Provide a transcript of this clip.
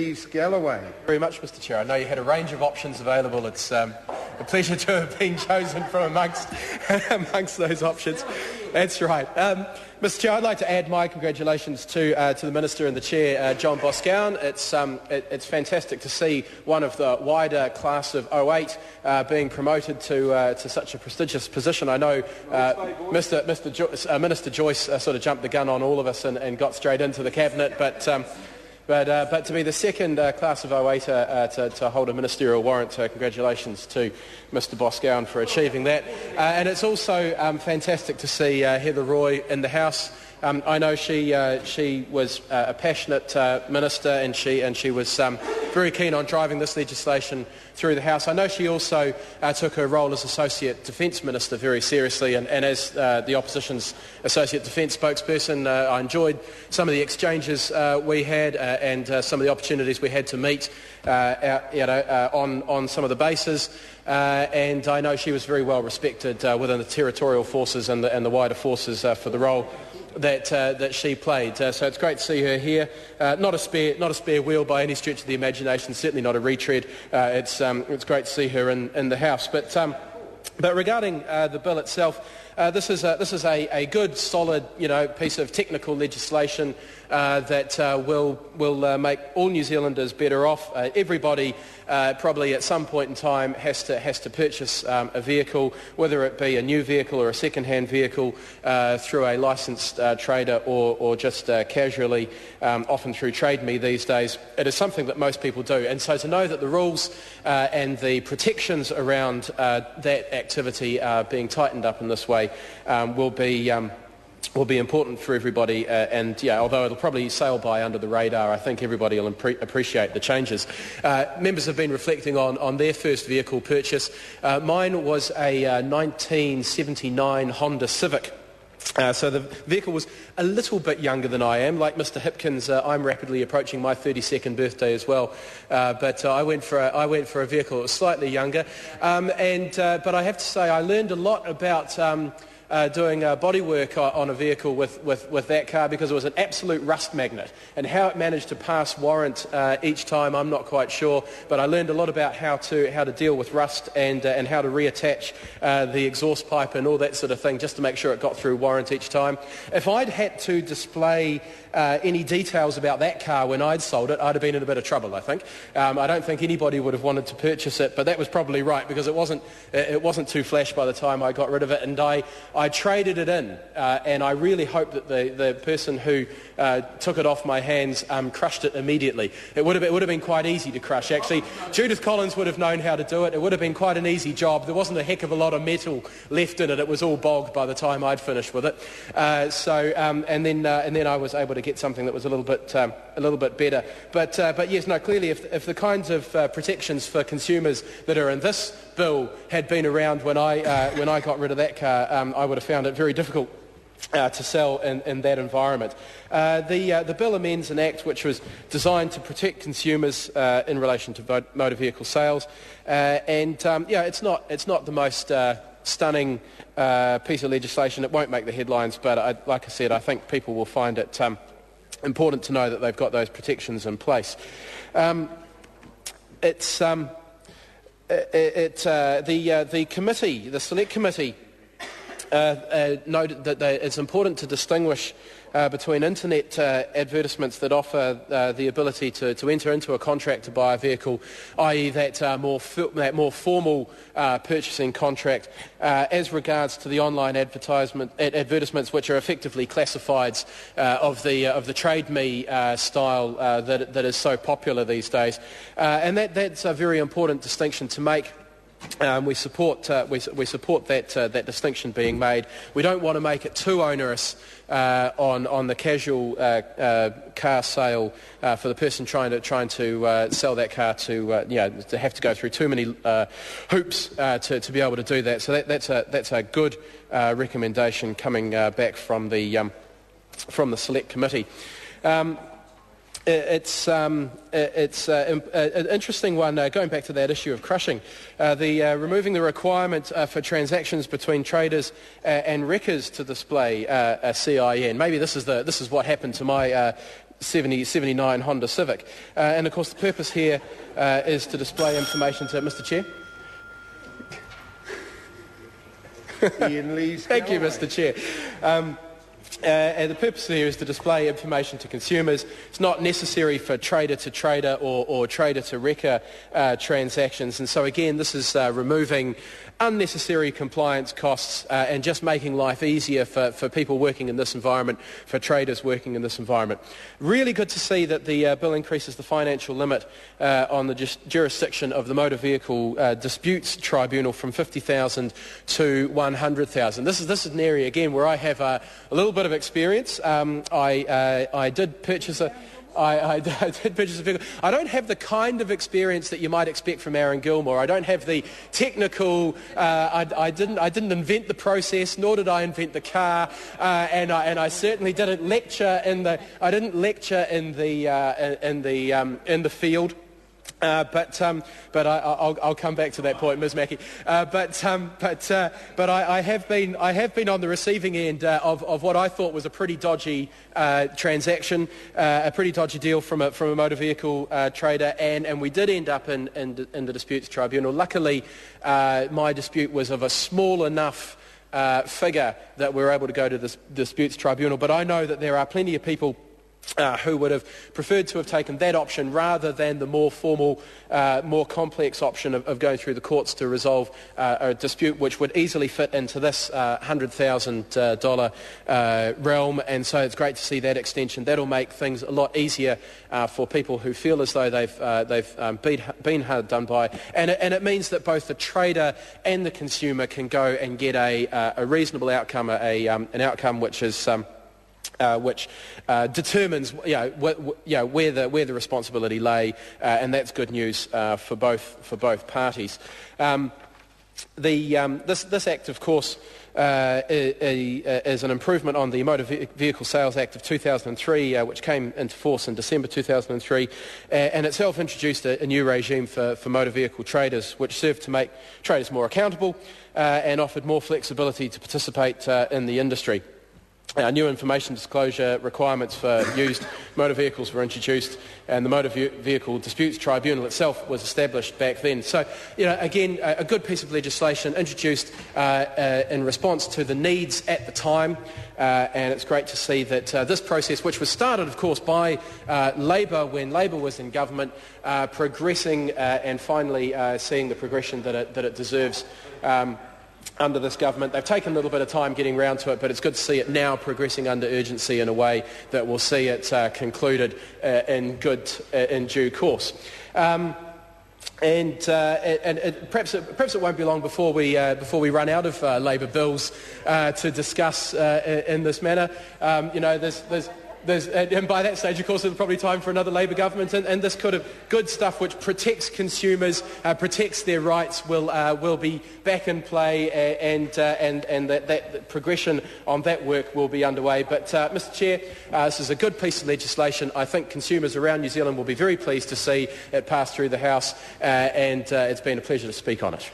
Lees-Galloway. Very much, Mr Chair. I know you had a range of options available. It's a pleasure to have been chosen from amongst those options. That's right. Mr Chair, I'd like to add my congratulations to the Minister and the Chair, John Boscawen. It's fantastic to see one of the wider class of 08 being promoted to such a prestigious position. I know Minister Joyce sort of jumped the gun on all of us and got straight into the Cabinet, but to be the second class of 08 to hold a ministerial warrant, congratulations to Mr Boscawen for achieving that. And it's also fantastic to see Heather Roy in the House. I know she was a passionate minister, and she was very keen on driving this legislation through the House. I know she also took her role as Associate Defence Minister very seriously, and as the Opposition's Associate Defence spokesperson, I enjoyed some of the exchanges we had and some of the opportunities we had to meet on some of the bases. And I know she was very well respected within the territorial forces and the wider forces for the role that she played. So it's great to see her here. Not a spare wheel by any stretch of the imagination. Certainly not a retread. It's great to see her in the House. But regarding the bill itself, this is a good, solid, piece of technical legislation that will make all New Zealanders better off. Everybody probably at some point in time has to purchase a vehicle, whether it be a new vehicle or a second-hand vehicle, through a licensed trader or just casually, often through Trade Me these days. It is something that most people do, and so to know that the rules and the protections around that activity are being tightened up in this way will be important for everybody, and although it'll probably sail by under the radar, I think everybody will appreciate the changes. Members have been reflecting on their first vehicle purchase. Mine was a 1979 Honda Civic. So the vehicle was a little bit younger than I am. Like Mr Hipkins, I'm rapidly approaching my 32nd birthday as well. But I went for a vehicle that was slightly younger. But I have to say I learned a lot about doing body work on a vehicle with that car, because it was an absolute rust magnet, and how it managed to pass warrant each time I'm not quite sure, but I learned a lot about how to deal with rust and how to reattach the exhaust pipe and all that sort of thing, just to make sure it got through warrant each time. If I'd had to display any details about that car when I'd sold it, I'd have been in a bit of trouble, I think. I don't think anybody would have wanted to purchase it, but that was probably right, because it wasn't too flash by the time I got rid of it, and I traded it in, and I really hope that the person who took it off my hands crushed it immediately. It would have been quite easy to crush, actually. Judith Collins would have known how to do it. It would have been quite an easy job. There wasn't a heck of a lot of metal left in it. It was all bogged by the time I'd finished with it. And then I was able to get something that was a little bit better. But yes, no, clearly, if the kinds of protections for consumers that are in this bill had been around when I got rid of that car, I would have found it very difficult to sell in that environment. The bill amends an act which was designed to protect consumers in relation to motor vehicle sales, it's not the most stunning piece of legislation. It won't make the headlines, but like I said, I think people will find it important to know that they've got those protections in place. The committee, the select committee, noted that it's important to distinguish between internet advertisements that offer the ability to enter into a contract to buy a vehicle, i.e. that more formal purchasing contract, as regards to the online advertisements which are effectively classifieds of the Trade Me style that is so popular these days, and that's a very important distinction to make. We support that distinction being made. We don't want to make it too onerous on the casual car sale for the person trying to sell that car to have to go through too many hoops to be able to do that. So that's a good recommendation coming back from the select committee. It's an interesting one, going back to that issue of crushing. Removing the requirement for transactions between traders and wreckers to display a CIN. Maybe this is what happened to my 79 Honda Civic. And of course the purpose here is to display information to Mr. Chair. Ian Lees-Galloway. Thank you, Mr. Chair. And the purpose here is to display information to consumers. It's not necessary for trader-to-trader or trader-to-wrecker transactions. And so again, this is removing unnecessary compliance costs and just making life easier for people working in this environment, for traders working in this environment. Really good to see that the bill increases the financial limit on the jurisdiction of the Motor Vehicle Disputes Tribunal from $50,000 to $100,000. This is an area, again, where I have a little bit of experience. I did purchase a... I did purchase a vehicle. I don't have the kind of experience that you might expect from Aaron Gilmore. I don't have the technical. I didn't invent the process, nor did I invent the car, and I certainly didn't lecture in the. I didn't lecture in the field. But I'll come back to that point, Ms. Mackey. But I have been on the receiving end of what I thought was a pretty dodgy transaction, a pretty dodgy deal from a motor vehicle trader, and we did end up in the disputes tribunal. Luckily, my dispute was of a small enough figure that we were able to go to the disputes tribunal. But I know that there are plenty of people who would have preferred to have taken that option rather than the more formal, more complex option of going through the courts to resolve a dispute which would easily fit into this $100,000 realm. And so it's great to see that extension. That'll make things a lot easier for people who feel as though they've been hard done by. And it means that both the trader and the consumer can go and get a reasonable outcome, an outcome which is... which determines where the responsibility lay, and that's good news for both parties. This Act, of course, is an improvement on the Motor Vehicle Sales Act of 2003, which came into force in December 2003, and itself introduced a new regime for motor vehicle traders, which served to make traders more accountable and offered more flexibility to participate in the industry. New information disclosure requirements for used motor vehicles were introduced, and the Motor Vehicle Disputes Tribunal itself was established back then. So, again, a good piece of legislation introduced in response to the needs at the time, and it's great to see that this process, which was started, of course, by Labour when Labour was in government, progressing and finally seeing the progression that it deserves under this government. They've taken a little bit of time getting round to it, but it's good to see it now progressing under urgency in a way that will see it concluded in due course. And perhaps it won't be long before we run out of Labour bills to discuss in this manner. And by that stage, of course, there's probably time for another Labour government, and this kind of good stuff which protects consumers, protects their rights, will be back in play, and that progression on that work will be underway. But, Mr. Chair, this is a good piece of legislation. I think consumers around New Zealand will be very pleased to see it pass through the House, and it's been a pleasure to speak on it.